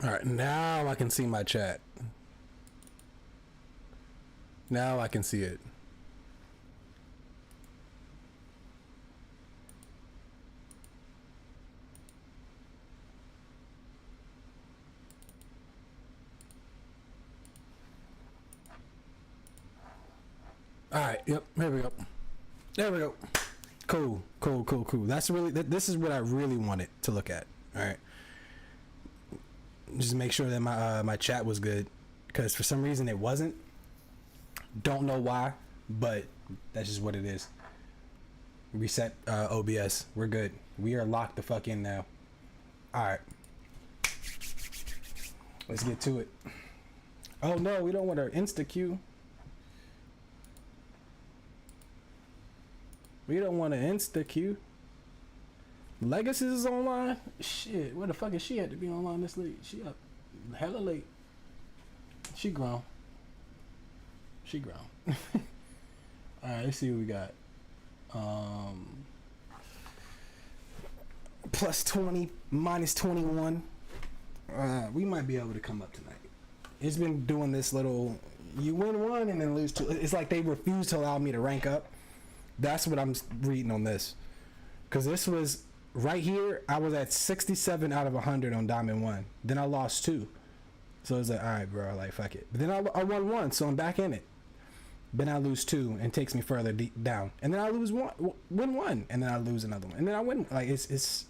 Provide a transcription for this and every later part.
All right, now I can see my chat. Now I can see it. All right, yep, here we go. There we go. Cool. That's really, this is what I really wanted to look at. All right. Just make sure that my chat was good, because for some reason it wasn't. Don't know why, but that's just what it is. Reset OBS. We're good. We are locked the fuck in now. All right. Let's get to it. Oh no, we don't want our insta queue. We don't want an insta queue. Legacy is online. Shit, where the fuck is she at to be online this late? She up hella late. She grown. She grown. Alright, let's see what we got. Plus 20, minus 21. We might be able to come up tonight. It's been doing this little, you win one and then lose two. It's like they refuse to allow me to rank up. That's what I'm reading on this. Because this was right here, I was at 67 out of 100 on Diamond 1. Then I lost 2. So it's like, alright, bro, like, fuck it. But then I won 1, so I'm back in it. Then I lose 2 and takes me further down. And then I lose 1, win 1, and then I lose another one. And then I win. Like, it's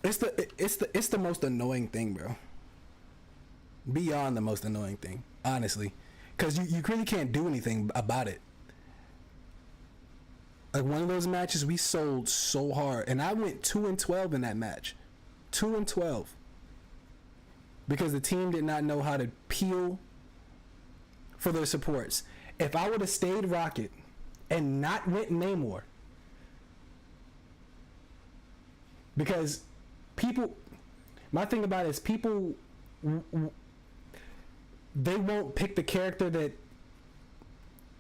the most annoying thing, bro. Beyond the most annoying thing, honestly. Because you really can't do anything about it. Like, one of those matches, we sold so hard. And I went 2-12 in that match. 2-12. Because the team did not know how to peel for their supports. If I would have stayed Rocket and not went Namor. Because people... My thing about it is people... They won't pick the character that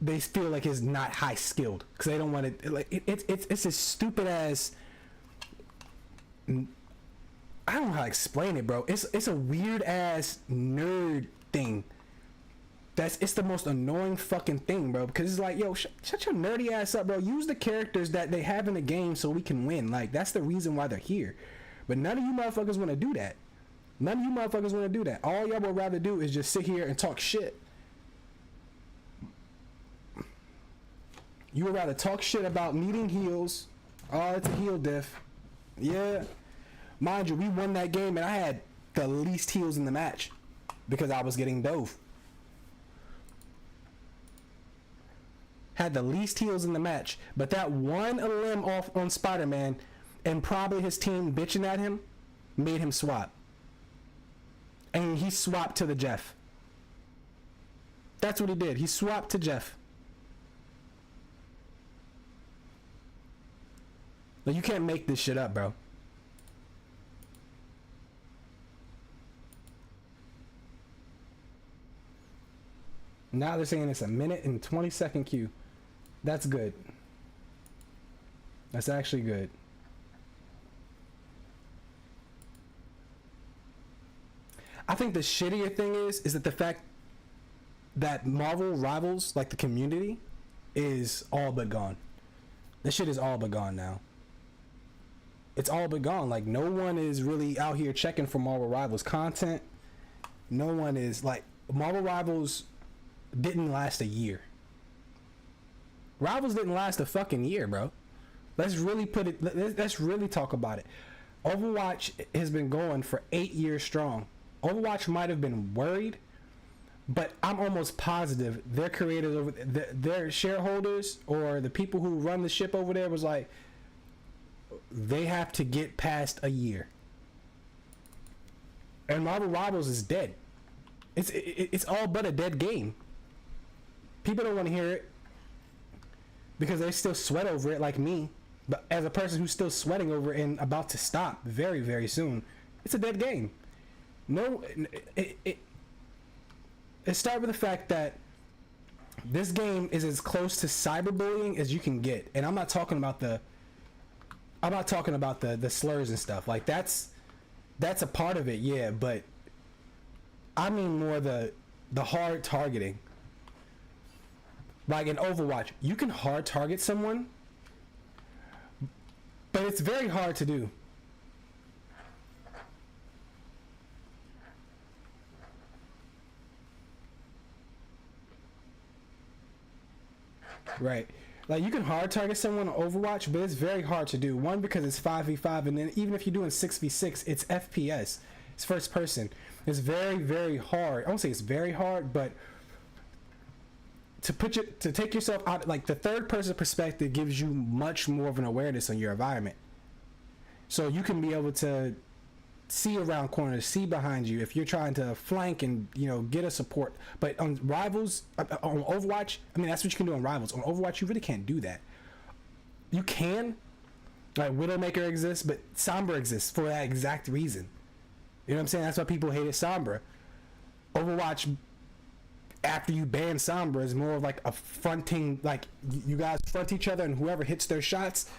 they feel like is not high skilled, because they don't want to, like, it's a stupid ass, I don't know how to explain it, bro. It's a weird ass nerd thing. It's the most annoying fucking thing, bro, because it's like, yo, shut your nerdy ass up, bro. Use the characters that they have in the game so we can win. Like, that's the reason why they're here. But none of you motherfuckers want to do that. None of you motherfuckers want to do that. All y'all would rather do is just sit here and talk shit. You would rather talk shit about needing heals. Oh, it's a heal diff. Yeah. Mind you, we won that game and I had the least heals in the match because I was getting dove. Had the least heals in the match. But that one limb off on Spider-Man and probably his team bitching at him made him swap. And he swapped to the Jeff. That's what he did. He swapped to Jeff. Like, you can't make this shit up, bro. Now they're saying it's a minute and 20-second queue. That's good. That's actually good. I think the shittier thing is that the fact that Marvel Rivals, like the community, is all but gone. This shit is all but gone now. It's all but gone. Like, no one is really out here checking for Marvel Rivals content. No one is, like, Marvel Rivals didn't last a year. Rivals didn't last a fucking year, bro. Let's really put it, let's really talk about it. Overwatch has been going for 8 years strong. Overwatch might have been worried, but I'm almost positive their creators over their shareholders or the people who run the ship over there was like, they have to get past a year. And Marvel Rivals is dead. It's all but a dead game. People don't want to hear it because they still sweat over it like me. But as a person who's still sweating over it and about to stop very, very soon, it's a dead game. No, it starts with the fact that this game is as close to cyberbullying as you can get. And I'm not talking about the I'm not talking about the slurs and stuff. Like that's a part of it, yeah, but I mean more the hard targeting. Like in Overwatch, you can hard target someone, but it's very hard to do. Right. Like you can hard target someone on Overwatch, but it's very hard to do. One, because it's 5v5, and then even if you're doing 6v6, it's FPS. It's first person. It's very, very hard. I won't say it's very hard, but to take yourself out, like the third person perspective gives you much more of an awareness on your environment. So you can be able to see around corners, see behind you if you're trying to flank and, you know, get a support. But on Rivals, on Overwatch, I mean, that's what you can do on Rivals. On Overwatch, you really can't do that. You can, like Widowmaker exists, but Sombra exists for that exact reason. You know what I'm saying? That's why people hated Sombra. Overwatch, after you ban Sombra, is more of like a fronting, like you guys front each other, and whoever hits their shots,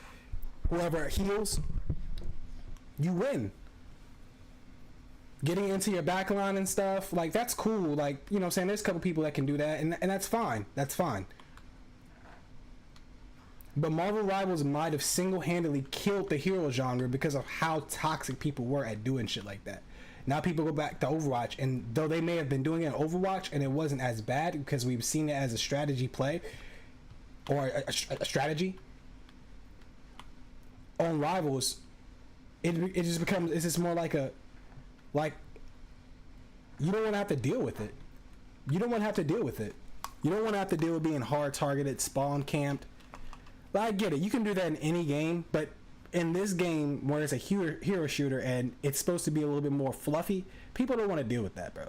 whoever heals, you win. Getting into your backline and stuff, like that's cool. Like, you know what I'm saying, there's a couple people that can do that, and that's fine. That's fine. But Marvel Rivals might have single-handedly killed the hero genre because of how toxic people were at doing shit like that. Now people go back to Overwatch, and though they may have been doing it in Overwatch and it wasn't as bad because we've seen it as a strategy play or a strategy, on Rivals it just becomes, it's just more like a, like, you don't want to have to deal with it. You don't want to have to deal with it. You don't want to have to deal with being hard targeted, spawn camped. But I get it. You can do that in any game, but in this game where it's a hero shooter and it's supposed to be a little bit more fluffy, people don't want to deal with that, bro.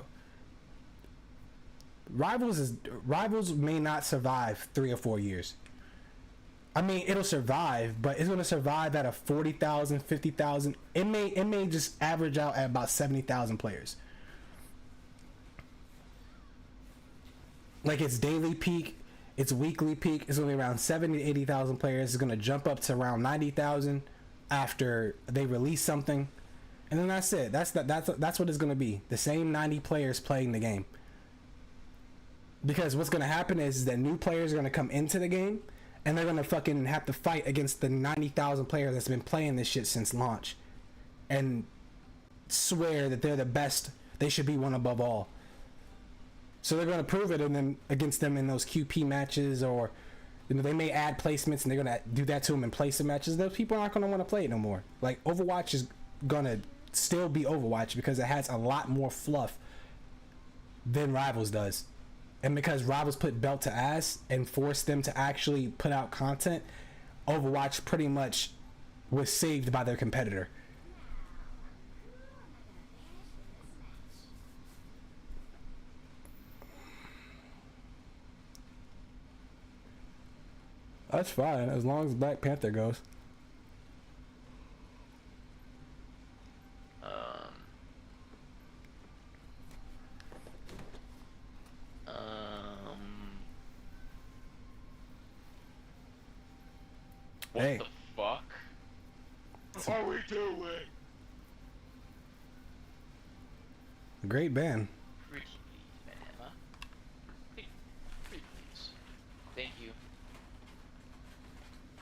Rivals may not survive 3 or 4 years. I mean, it'll survive, but it's going to survive at a 40,000, 50,000. It may just average out at about 70,000 players. Like its daily peak, its weekly peak is only around 70 to 80,000 players. It's going to jump up to around 90,000 after they release something, and then that's it. That's what it's going to be. The same 90 players playing the game. Because what's going to happen is that new players are going to come into the game, and they're going to fucking have to fight against the 90,000 players that's been playing this shit since launch, and swear that they're the best. They should be one above all. So they're going to prove it against them in those QP matches, or, you know, they may add placements and they're going to do that to them in placement matches. Those people aren't going to want to play it no more. Like, Overwatch is going to still be Overwatch because it has a lot more fluff than Rivals does. And because Rivals put belt to ass and forced them to actually put out content, Overwatch pretty much was saved by their competitor. That's fine, as long as Black Panther goes. What hey. The fuck? What are we doing? Great band. Pretty please, man, huh? Pretty please. Thank you.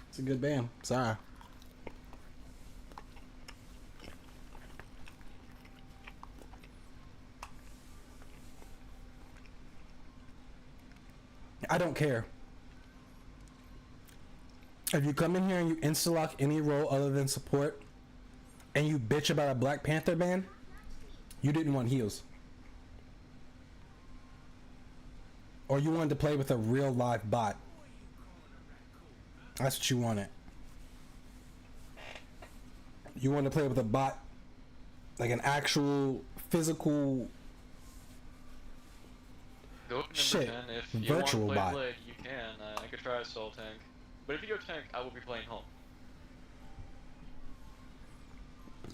It's a good band. Sorry. I don't care. If you come in here and you insta-lock any role other than support, and you bitch about a Black Panther ban, you didn't want heals. Or you wanted to play with a real live bot. That's what you wanted. You wanted to play with a bot, like an actual physical shit, if you virtual want to play bot. Blade, you can. I could try a soul tank. But if you go tank, I will be playing Hulk.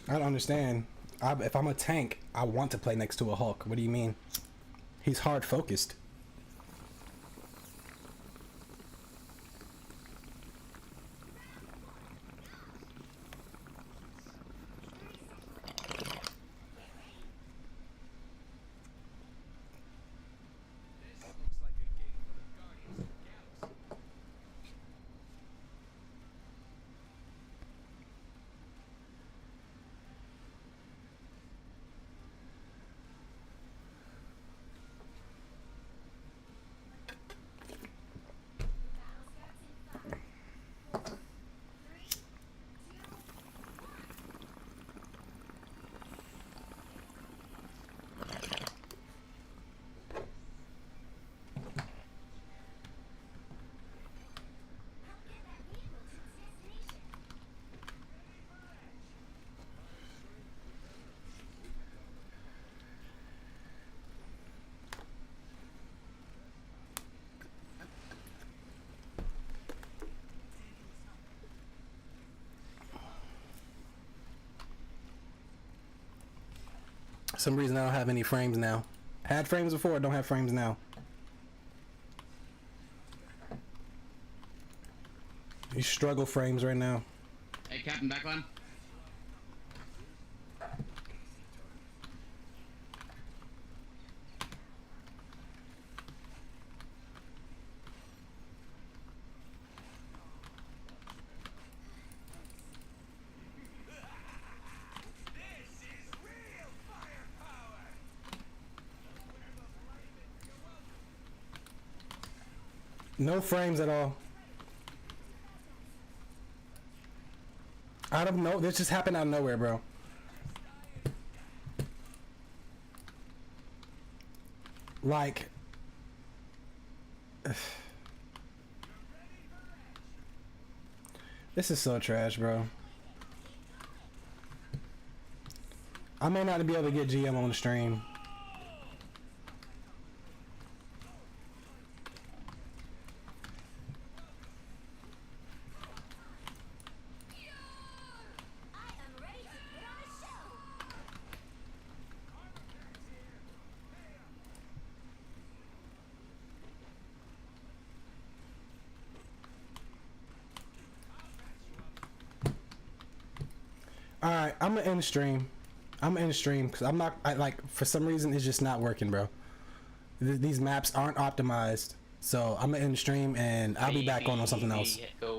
I don't understand. If I'm a tank, I want to play next to a Hulk. What do you mean? He's hard focused. some reason I don't have any frames now. Had frames before, don't have frames now. You struggle frames right now. Hey, Captain, back on. No frames at all. I don't know. This just happened out of nowhere, bro. Like, this is so trash, bro. I may not be able to get GM on the stream. Alright, I'm gonna end the stream. I'm gonna end the stream because I'm not, for some reason it's just not working, bro. These maps aren't optimized. So I'm gonna end the stream and I'll be back on something else. Go